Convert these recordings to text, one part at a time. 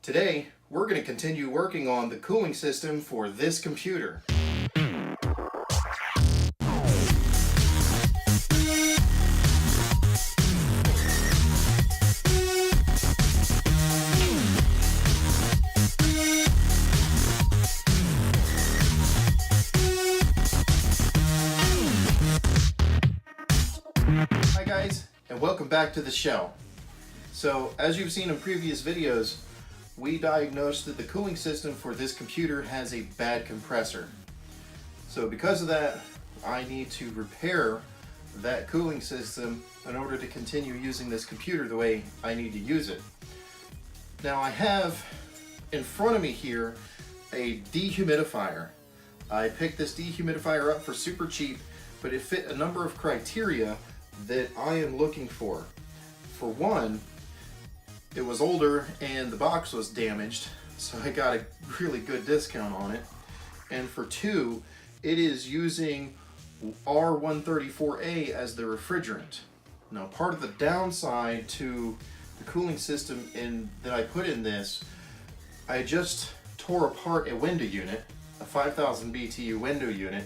Today, we're going to continue working on the cooling system for this computer. Hi guys, and welcome back to the show. So, as you've seen in previous videos, we diagnosed that the cooling system for this computer has a bad compressor. So because of that, I need to repair that cooling system in order to continue using this computer the way I need to use it. Now I have in front of me here a dehumidifier. I picked this dehumidifier up for super cheap, but it fit a number of criteria that I am looking for. For one, it was older and the box was damaged, so I got a really good discount on it. And for two, it is using R134A as the refrigerant. Now, part of the downside to the cooling system that I put in this, I just tore apart a window unit, a 5000 BTU window unit,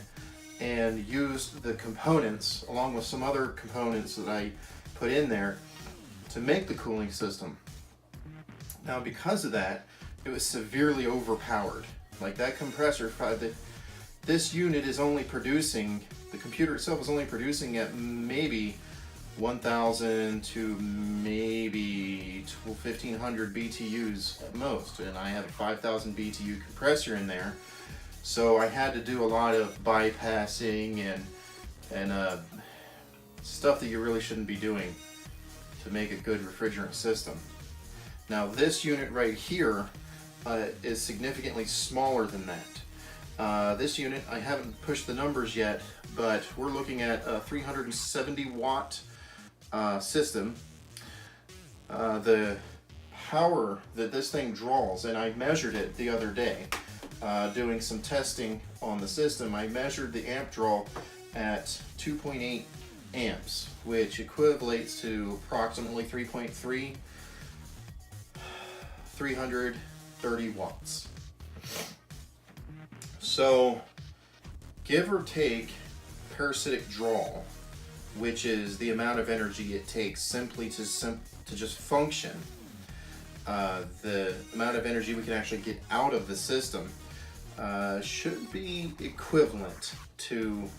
and used the components along with some other components that I put in there to make the cooling system. Now, because of that, it was severely overpowered. Like that compressor, this unit is only producing, the computer itself is only producing at maybe 1000 to maybe 1500 BTUs at most, and I have a 5000 BTU compressor in there, so I had to do a lot of bypassing and stuff that you really shouldn't be doing to make a good refrigerant system. Now this unit right here is significantly smaller than that. This unit, I haven't pushed the numbers yet, but we're looking at a 370 watt system. The power that this thing draws, and I measured it the other day doing some testing on the system, I measured the amp draw at 2.8 amps, which equivalates to approximately 330 watts. So, give or take parasitic draw, which is the amount of energy it takes simply to just function, the amount of energy we can actually get out of the system should be equivalent to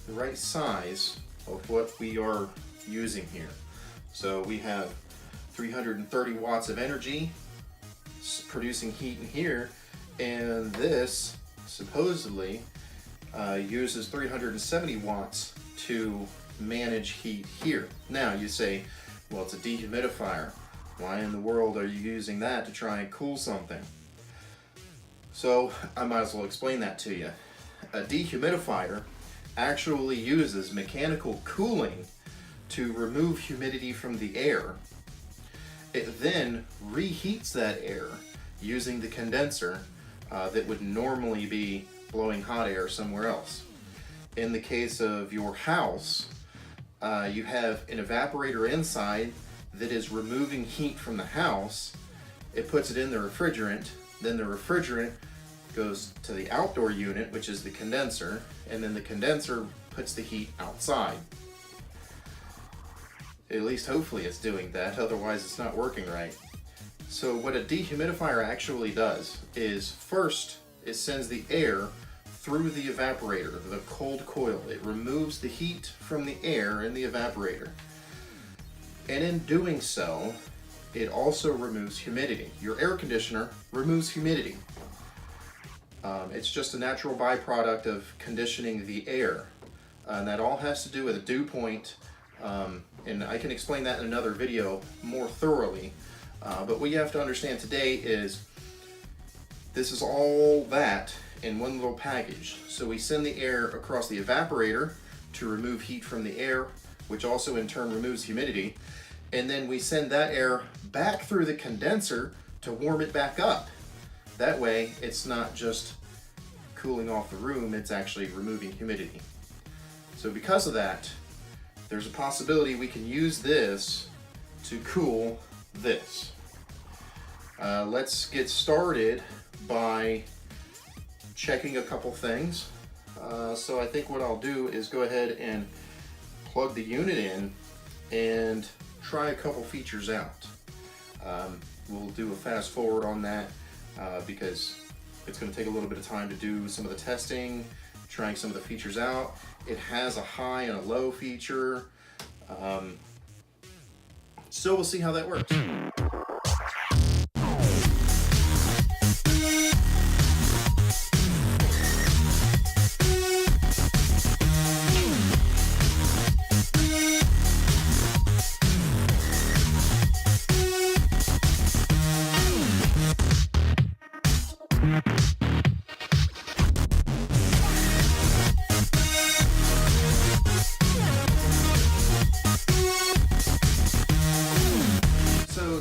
the right size of what we are using here. So we have 330 watts of energy producing heat in here, and this supposedly uses 370 watts to manage heat here. Now you say, well, it's a dehumidifier. Why in the world are you using that to try and cool something? So I might as well explain that to you. A dehumidifier actually uses mechanical cooling to remove humidity from the air. It then reheats that air using the condenser that would normally be blowing hot air somewhere else. In the case of your house, you have an evaporator inside that is removing heat from the house. It puts it in the refrigerant, then the refrigerant goes to the outdoor unit, which is the condenser, and then the condenser puts the heat outside. At least hopefully it's doing that, otherwise it's not working right. So what a dehumidifier actually does is, first it sends the air through the evaporator, the cold coil. It removes the heat from the air in the evaporator. And in doing so, it also removes humidity. Your air conditioner removes humidity. It's just a natural byproduct of conditioning the air. And that all has to do with a dew point. And I can explain that in another video more thoroughly. But what you have to understand today is this is all that in one little package. So we send the air across the evaporator to remove heat from the air, which also in turn removes humidity. And then we send that air back through the condenser to warm it back up. That way it's not just cooling off the room, it's actually removing humidity. So because of that, there's a possibility we can use this to cool this. Let's get started by checking a couple things. So I think what I'll do is go ahead and plug the unit in and try a couple features out. We'll do a fast forward on that because it's going to take a little bit of time to do some of the testing, trying some of the features out. It has a high and a low feature, so we'll see how that works.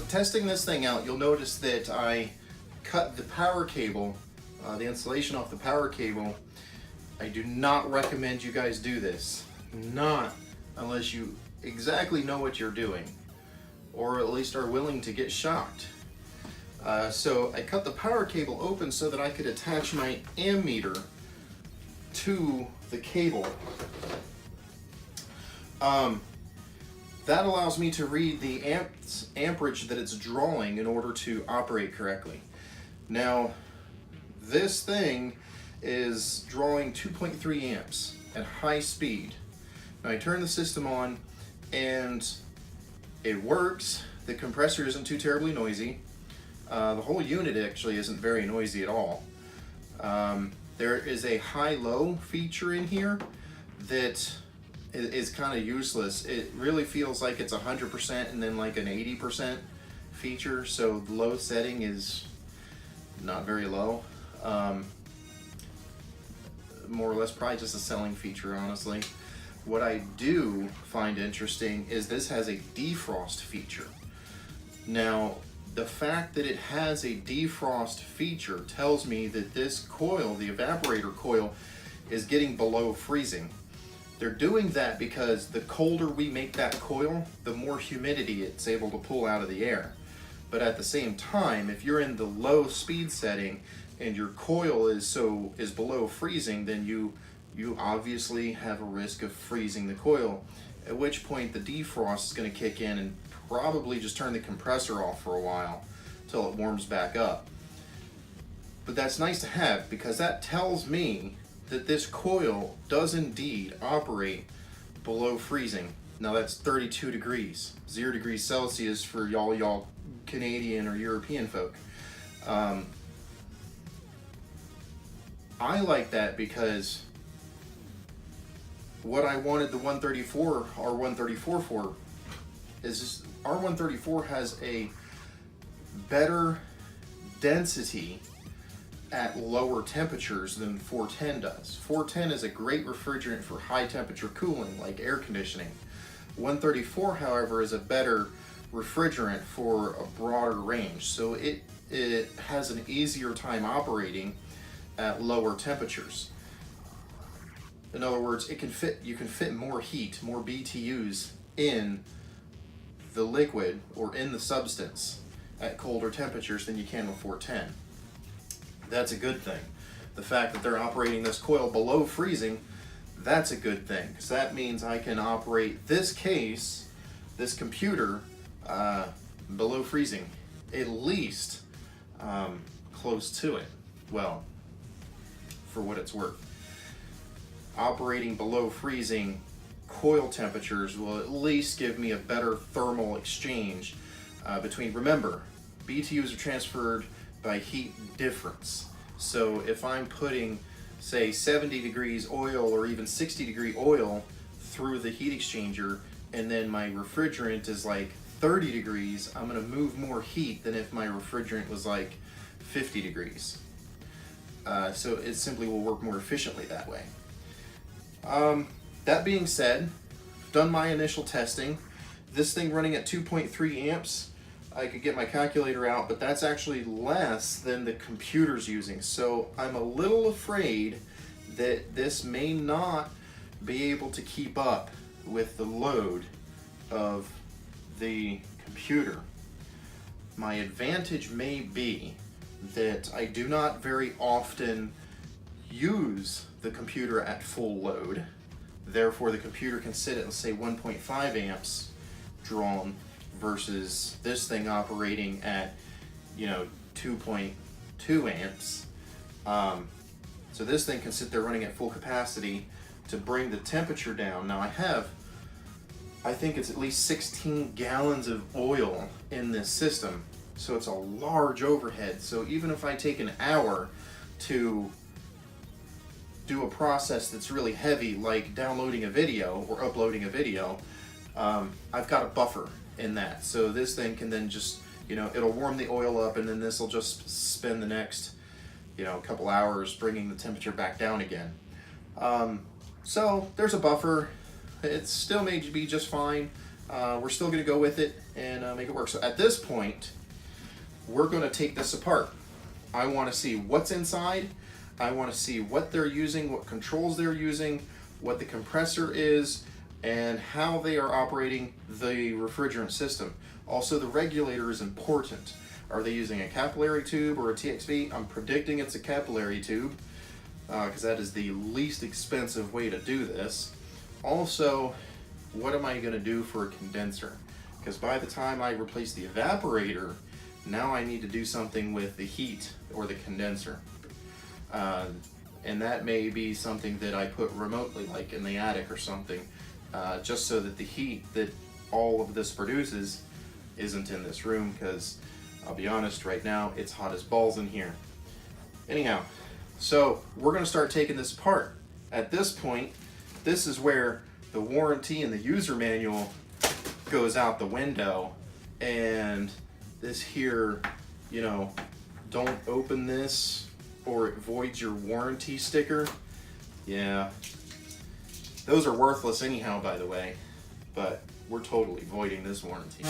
Testing this thing out, you'll notice that I cut the power cable, the insulation off the power cable. I do not recommend you guys do this. Not unless you exactly know what you're doing, or at least are willing to get shocked. So I cut the power cable open so that I could attach my ammeter to the cable. That allows me to read the amperage that it's drawing in order to operate correctly. Now, this thing is drawing 2.3 amps at high speed. Now I turn the system on and it works. The compressor isn't too terribly noisy. The whole unit actually isn't very noisy at all. There is a high-low feature in here that is kind of useless. It really feels like it's 100% and then like an 80% feature, so the low setting is not very low. More or less probably just a selling feature, honestly. What I do find interesting is this has a defrost feature. Now, the fact that it has a defrost feature tells me that this coil, the evaporator coil, is getting below freezing. They're doing that because the colder we make that coil, the more humidity it's able to pull out of the air. But at the same time, if you're in the low speed setting and your coil is below freezing, then you obviously have a risk of freezing the coil, at which point the defrost is going to kick in and probably just turn the compressor off for a while till it warms back up. But that's nice to have because that tells me that this coil does indeed operate below freezing. Now that's 32 degrees, 0 degrees Celsius for y'all Canadian or European folk. I like that because what I wanted the 134 R134 for is just, R134 has a better density at lower temperatures than 410 does. 410 is a great refrigerant for high temperature cooling like air conditioning. 134, however, is a better refrigerant for a broader range, so it has an easier time operating at lower temperatures. In other words, you can fit more heat, more BTUs in the liquid or in the substance at colder temperatures than you can with 410. That's a good thing. The fact that they're operating this coil below freezing, that's a good thing, because that means I can operate this computer, below freezing, at least close to it. Well, for what it's worth. Operating below freezing coil temperatures will at least give me a better thermal exchange between, remember, BTUs are transferred by heat difference. So if I'm putting, say, 70 degrees oil or even 60 degree oil through the heat exchanger, and then my refrigerant is like 30 degrees, I'm going to move more heat than if my refrigerant was like 50 degrees. So it simply will work more efficiently that way. That being said, I've done my initial testing. This thing running at 2.3 amps, I could get my calculator out, but that's actually less than the computer's using. So I'm a little afraid that this may not be able to keep up with the load of the computer. My advantage may be that I do not very often use the computer at full load. Therefore, the computer can sit at, let's say, 1.5 amps drawn versus this thing operating at, 2.2 amps. So this thing can sit there running at full capacity to bring the temperature down. Now I think it's at least 16 gallons of oil in this system. So it's a large overhead. So even if I take an hour to do a process that's really heavy, like downloading a video or uploading a video, I've got a buffer in that. So this thing can then just, it'll warm the oil up, and then this will just spend the next, couple hours bringing the temperature back down again. So there's a buffer. It still may be just fine. We're still going to go with it and make it work. So at this point, we're going to take this apart. I want to see what's inside. I want to see what they're using, what controls they're using, what the compressor is, and how they are operating the refrigerant system. Also, the regulator is important. Are they using a capillary tube or a TXV? I'm predicting it's a capillary tube because that is the least expensive way to do this. Also, what am I going to do for a condenser? Because by the time I replace the evaporator, now I need to do something with the heat or the condenser. And that may be something that I put remotely, like in the attic or something, just so that the heat that all of this produces isn't in this room, because I'll be honest, right now it's hot as balls in here. Anyhow, so we're going to start taking this apart. At this point, this is where the warranty and the user manual goes out the window, and this here, don't open this or it voids your warranty sticker. Yeah, those are worthless anyhow, by the way, but we're totally voiding this warranty.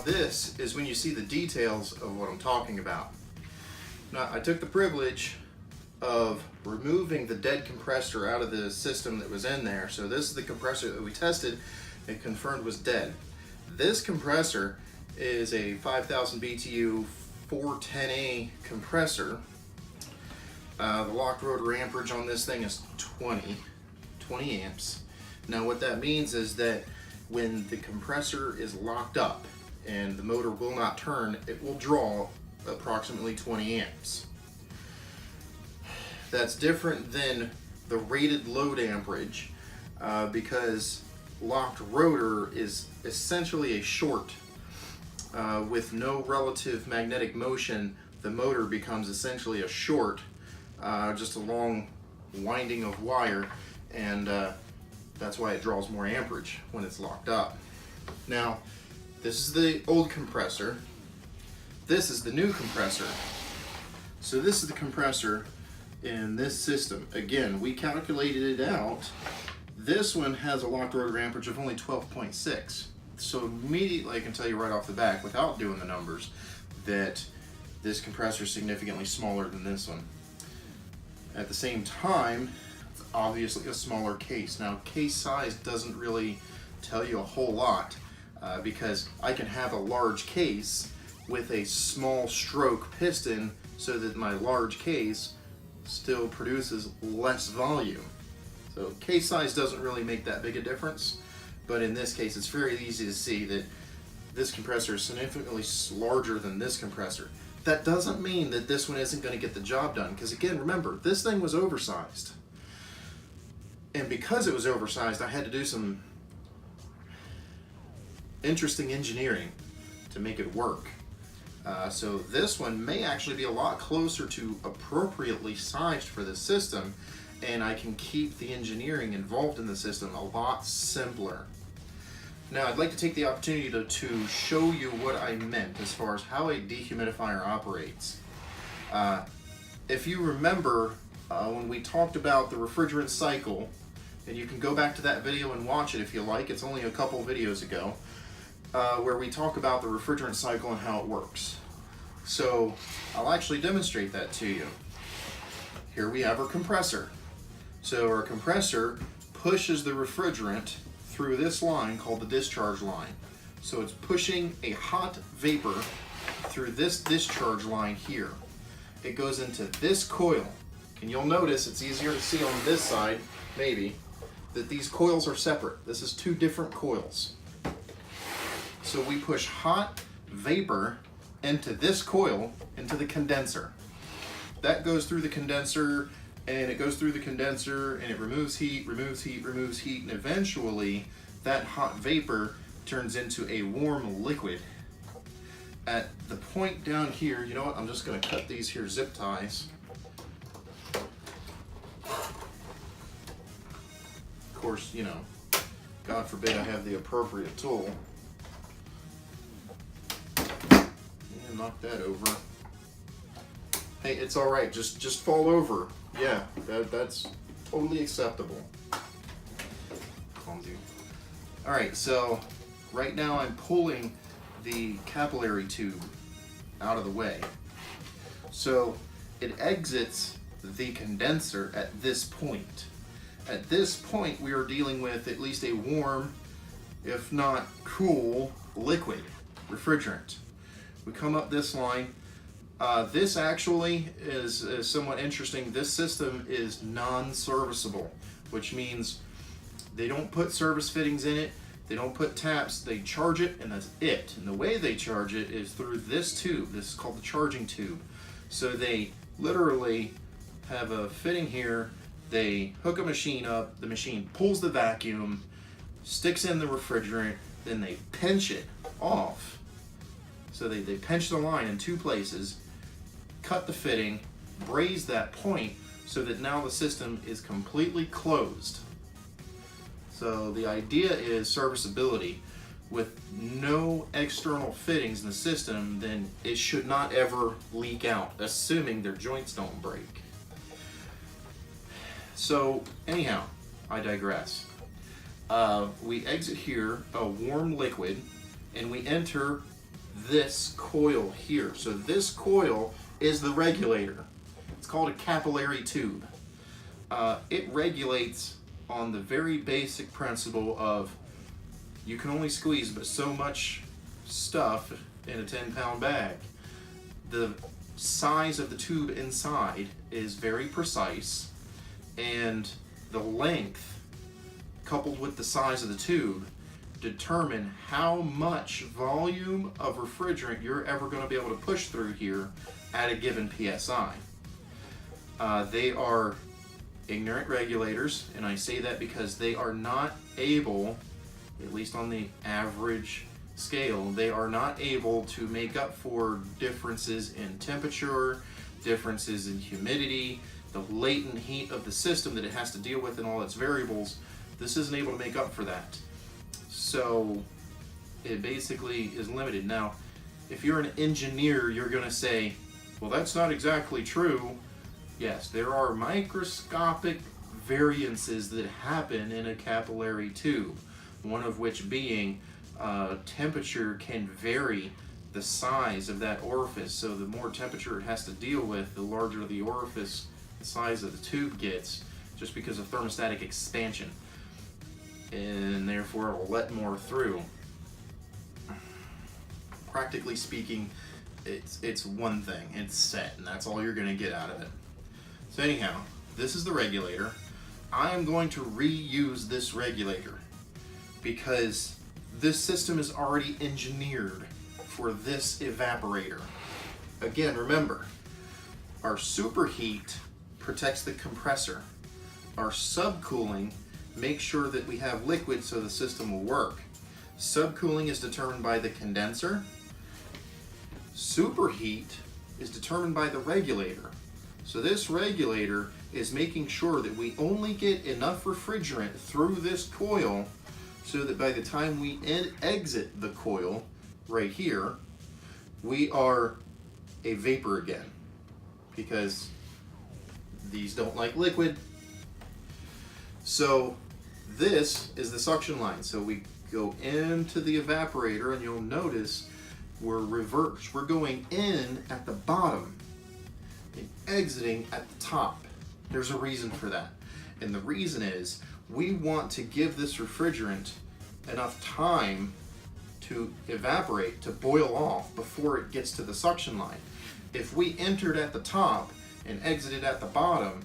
This is when you see the details of what I'm talking about. Now, I took the privilege of removing the dead compressor out of the system that was in there. So this is the compressor that we tested and confirmed was dead. This compressor is a 5000 BTU 410A compressor. The locked rotor amperage on this thing is 20 amps. Now what that means is that when the compressor is locked up and the motor will not turn, it will draw approximately 20 amps. That's different than the rated load amperage because locked rotor is essentially a short. With no relative magnetic motion, the motor becomes essentially a short, just a long winding of wire, and that's why it draws more amperage when it's locked up. Now, this is the old compressor. This is the new compressor. So this is the compressor in this system. Again, we calculated it out. This one has a locked rotor amperage of only 12.6. So immediately I can tell you right off the back, without doing the numbers, that this compressor is significantly smaller than this one. At the same time, it's obviously a smaller case. Now, case size doesn't really tell you a whole lot. Because I can have a large case with a small stroke piston so that my large case still produces less volume. So case size doesn't really make that big a difference, but in this case it's very easy to see that this compressor is significantly larger than this compressor. That doesn't mean that this one isn't going to get the job done, because again, remember, this thing was oversized. And because it was oversized, I had to do some interesting engineering to make it work. So this one may actually be a lot closer to appropriately sized for this system, and I can keep the engineering involved in the system a lot simpler. Now I'd like to take the opportunity to show you what I meant as far as how a dehumidifier operates. If you remember when we talked about the refrigerant cycle, and you can go back to that video and watch it if you like, it's only a couple videos ago, where we talk about the refrigerant cycle and how it works. So I'll actually demonstrate that to you. Here we have our compressor. So our compressor pushes the refrigerant through this line called the discharge line. So it's pushing a hot vapor through this discharge line here. It goes into this coil, and you'll notice it's easier to see on this side, maybe, that these coils are separate. This is two different coils. So we push hot vapor into this coil, into the condenser. That goes through the condenser, and it goes through the condenser, and it removes heat, removes heat, removes heat, and eventually that hot vapor turns into a warm liquid. At the point down here, you know what, I'm just gonna cut these here zip ties. Of course, you know, God forbid I have the appropriate tool. And knock that over. Hey, it's all right. Just fall over. Yeah, that's totally acceptable. Clumsy. All right, so right now I'm pulling the capillary tube out of the way. So it exits the condenser at this point. At this point, we are dealing with at least a warm, if not cool, liquid refrigerant. We come up this line. This actually is somewhat interesting. This system is non-serviceable, which means they don't put service fittings in it. They don't put taps. They charge it, and that's it. And the way they charge it is through this tube. This is called the charging tube. So they literally have a fitting here. They hook a machine up, the machine pulls the vacuum, sticks in the refrigerant, then they pinch it off. So they pinch the line in two places, cut the fitting, braze that point so that now the system is completely closed. So the idea is serviceability. With no external fittings in the system, then it should not ever leak out, assuming their joints don't break. So anyhow, I digress. We exit here, a warm liquid, and we enter this coil here. So this coil is the regulator. It's called a capillary tube. It regulates on the very basic principle of you can only squeeze but so much stuff in a 10-pound bag. The size of the tube inside is very precise, and the length coupled with the size of the tube determine how much volume of refrigerant you're ever going to be able to push through here at a given PSI. They are ignorant regulators, and I say that because they are not able, at least on the average scale, they are not able to make up for differences in temperature, differences in humidity, the latent heat of the system that it has to deal with and all its variables. This isn't able to make up for that. So it basically is limited. Now, if you're an engineer, you're going to say, well, that's not exactly true. Yes, there are microscopic variances that happen in a capillary tube, one of which being temperature can vary the size of that orifice. So the more temperature it has to deal with, the larger the orifice, the size of the tube gets, just because of thermostatic expansion. And therefore it will let more through. Practically speaking, it's one thing, it's set, and that's all you're going to get out of it. So anyhow, this is the regulator. I am going to reuse this regulator because this system is already engineered for this evaporator. Again, remember, our superheat protects the compressor. Our subcooling makes sure that we have liquid so the system will work. Subcooling is determined by the condenser. Superheat is determined by the regulator. So this regulator is making sure that we only get enough refrigerant through this coil so that by the time we exit the coil right here, we are a vapor again, because these don't like liquid. So this is the suction line. So we go into the evaporator and you'll notice we're reversed. We're going in at the bottom and exiting at the top. There's a reason for that. And the reason is we want to give this refrigerant enough time to evaporate, to boil off before it gets to the suction line. If we entered at the top and exited at the bottom,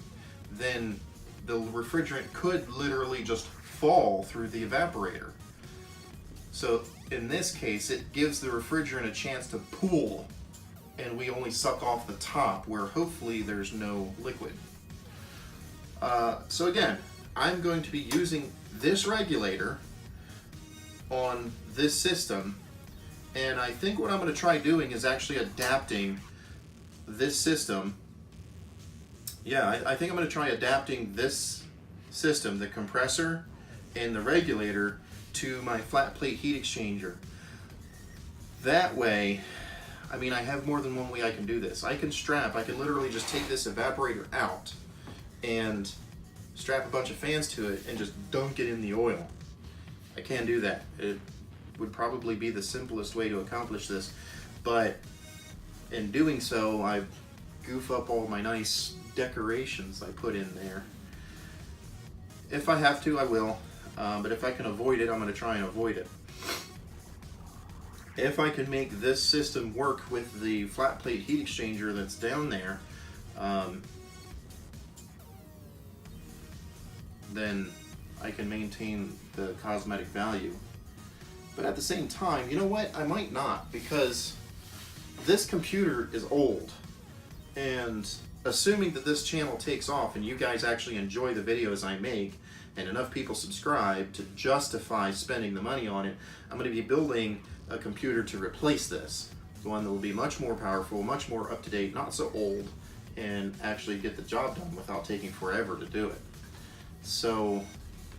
then the refrigerant could literally just fall through the evaporator. So in this case, it gives the refrigerant a chance to pool, and we only suck off the top where hopefully there's no liquid. So again, I'm going to be using this regulator on this system, and I think what I'm going to try doing is actually adapting this system. Yeah, I think I'm going to try adapting this system, the compressor and the regulator, to my flat plate heat exchanger. That way, I mean, I have more than one way I can do this. I can literally just take this evaporator out and strap a bunch of fans to it and just dunk it in the oil. I can do that. It would probably be the simplest way to accomplish this, but in doing so, I goof up all my nice decorations I put in there. If I have to, I will, but if I can avoid it, I'm going to try and avoid it. If I can make this system work with the flat plate heat exchanger that's down there, then I can maintain the cosmetic value. But at the same time, you know what? I might not, because this computer is old, and assuming that this channel takes off and you guys actually enjoy the videos I make and enough people subscribe to justify spending the money on it, I'm going to be building a computer to replace this. One that will be much more powerful, much more up-to-date, not so old, and actually get the job done without taking forever to do it. So,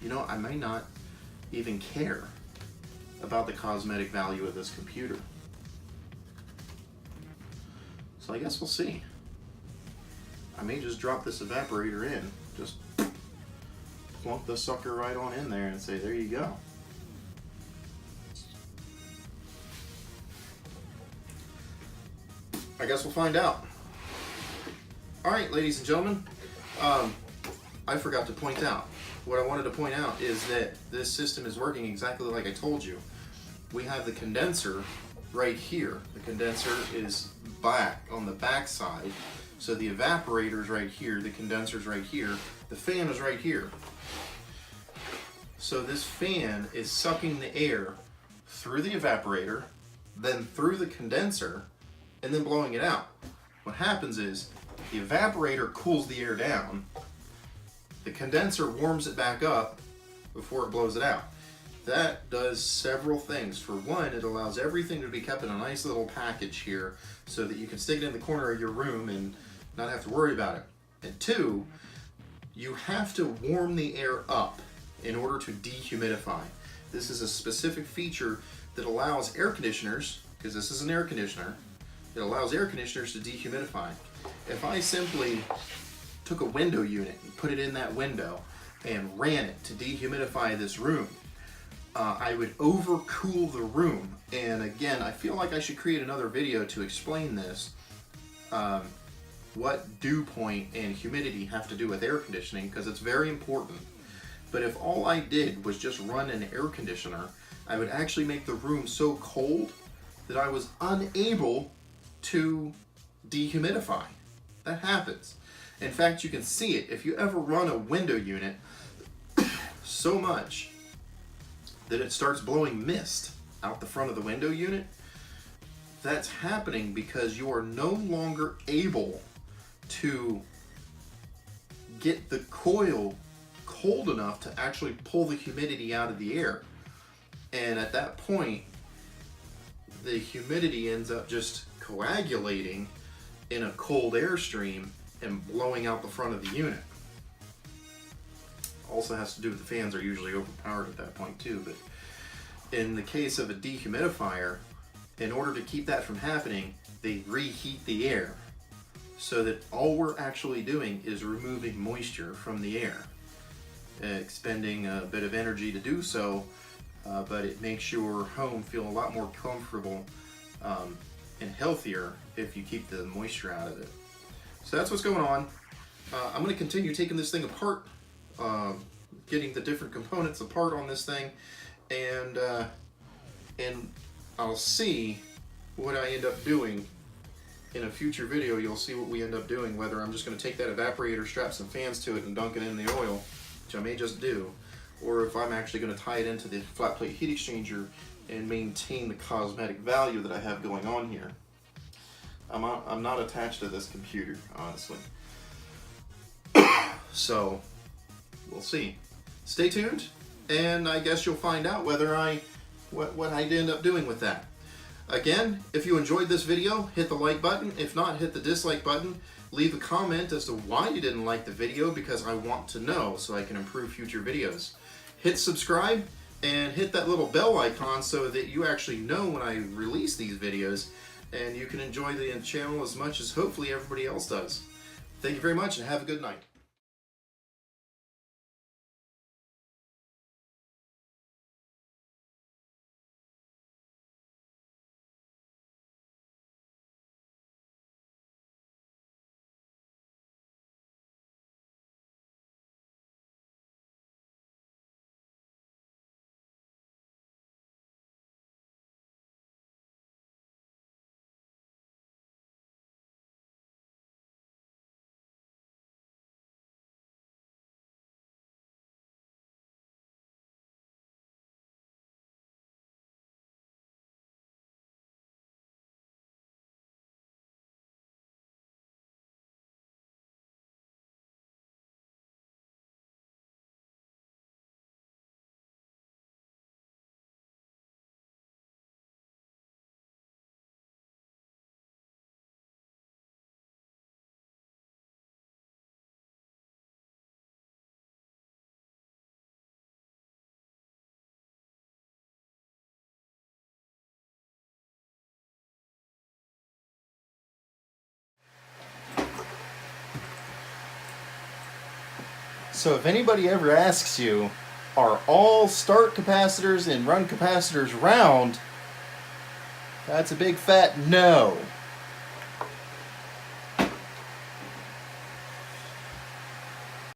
you know, I may not even care about the cosmetic value of this computer. So I guess we'll see. I may just drop this evaporator in, just plunk the sucker right on in there and say, there you go. I guess we'll find out. All right, ladies and gentlemen, I forgot to point out. What I wanted to point out is that this system is working exactly like I told you. We have the condenser right here. The condenser is back on the back side. So the evaporator's right here, the condenser's right here, the fan is right here. So this fan is sucking the air through the evaporator, then through the condenser, and then blowing it out. What happens is the evaporator cools the air down, the condenser warms it back up before it blows it out. That does several things. For one, it allows everything to be kept in a nice little package here so that you can stick it in the corner of your room and not have to worry about it. And two, you have to warm the air up in order to dehumidify. This is a specific feature that allows air conditioners, because this is an air conditioner, it allows air conditioners to dehumidify. If I simply took a window unit and put it in that window and ran it to dehumidify this room, I would overcool the room. And again, I feel like I should create another video to explain this, what dew point and humidity have to do with air conditioning, because it's very important. But if all I did was just run an air conditioner, I would actually make the room so cold that I was unable to dehumidify. That happens. In fact, you can see it if you ever run a window unit so much that it starts blowing mist out the front of the window unit. That's happening because you are no longer able to get the coil cold enough to actually pull the humidity out of the air. And at that point, the humidity ends up just coagulating in a cold airstream and blowing out the front of the unit. Also has to do with the fans are usually overpowered at that point too, but in the case of a dehumidifier, in order to keep that from happening, they reheat the air so that all we're actually doing is removing moisture from the air, expending a bit of energy to do so, but it makes your home feel a lot more comfortable and healthier if you keep the moisture out of it. So that's what's going on. I'm going to continue taking this thing apart, getting the different components apart on this thing, and I'll see what I end up doing. In a future video, you'll see what we end up doing, whether I'm just going to take that evaporator, strap some fans to it, and dunk it in the oil, which I may just do, or if I'm actually going to tie it into the flat plate heat exchanger and maintain the cosmetic value that I have going on here. I'm not attached to this computer, honestly. So, we'll see. Stay tuned, and I guess you'll find out whether what I end up doing with that. Again, if you enjoyed this video, hit the like button. If not, hit the dislike button. Leave a comment as to why you didn't like the video, because I want to know so I can improve future videos. Hit subscribe and hit that little bell icon so that you actually know when I release these videos, and you can enjoy the channel as much as hopefully everybody else does. Thank you very much and have a good night. So if anybody ever asks you, are all start capacitors and run capacitors round? That's a big fat no.